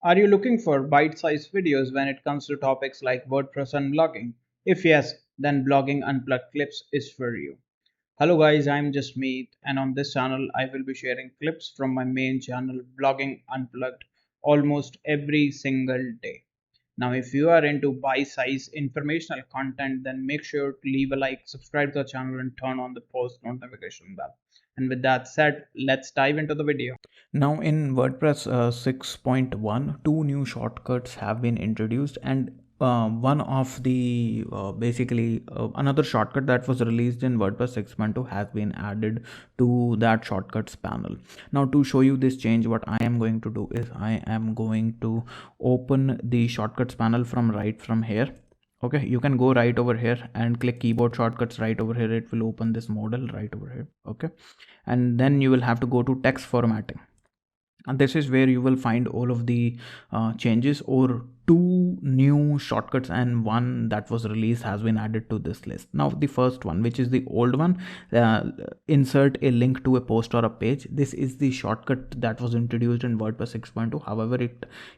Are you looking for bite-sized videos when it comes to topics like WordPress and blogging? If yes, then Blogging Unplugged Clips is for you. Hello guys, I'm Jasmeet, and on this channel I will be sharing clips from my main channel Blogging Unplugged almost every single day. Now if you are into bite-sized informational content, then make sure to leave a like, subscribe to the channel and turn on the post notification bell. And with that said, let's dive into the video. Now in WordPress 6.1, two new shortcuts have been introduced, and one of the another shortcut that was released in WordPress 6.2 has been added to that shortcuts panel. Now to show you this change, what I am going to do is I am going to open the shortcuts panel from here. Okay, you can go right over here and click keyboard shortcuts right over here. It will open this modal right over here. Okay, and then you will have to go to text formatting, and this is where you will find all of the changes, or two new shortcuts and one that was released has been added to this list. Now the first one, which is the old one, uh, insert a link to a post or a page. This is the shortcut that was introduced in WordPress 6.2. However,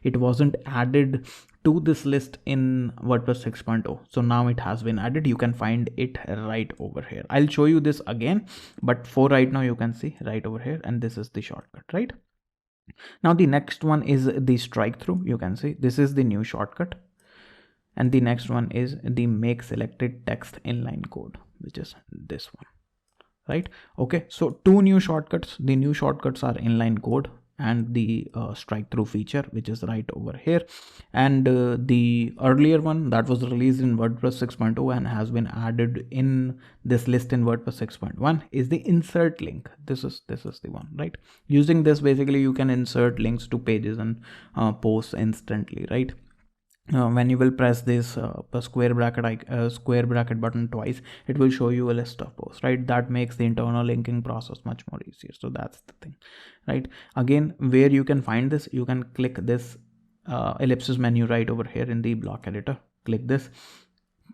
it wasn't added to this list in WordPress 6.0, so now it has been added. You can find it right over here. I'll show you this again, but for right now you can see right over here, and this is the shortcut, right? Now the next one is the strike through. You can see this is the new shortcut, and the next one is the make selected text inline code, which is this one, right? Okay, so two new shortcuts. The new shortcuts are inline code and the strike through feature, which is right over here. And the earlier one that was released in WordPress 6.0 and has been added in this list in WordPress 6.1 is the insert link. This is the one, right? Using this, basically you can insert links to pages and posts instantly, right? When you will press this square bracket button twice, it will show you a list of posts, right? That makes the internal linking process much more easier. So that's the thing, right? Again, where you can find this, you can click this ellipsis menu right over here in the block editor. Click this,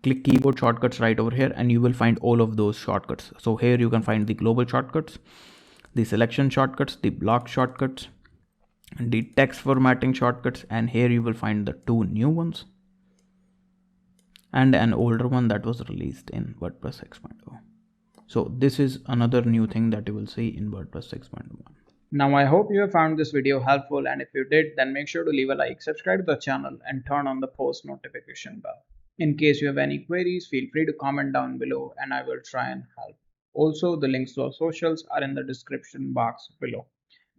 click keyboard shortcuts right over here, and you will find all of those shortcuts. So here you can find the global shortcuts, the selection shortcuts, the block shortcuts, the text formatting shortcuts, and here you will find the two new ones and an older one that was released in WordPress 6.0. So this is another new thing that you will see in WordPress 6.1. Now I hope you have found this video helpful, and if you did, then make sure to leave a like, subscribe to the channel and turn on the post notification bell. In case you have any queries, feel free to comment down below and I will try and help. Also, the links to our socials are in the description box below.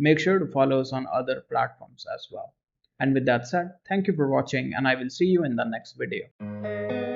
Make sure to follow us on other platforms as well. And with that said, thank you for watching and I will see you in the next video.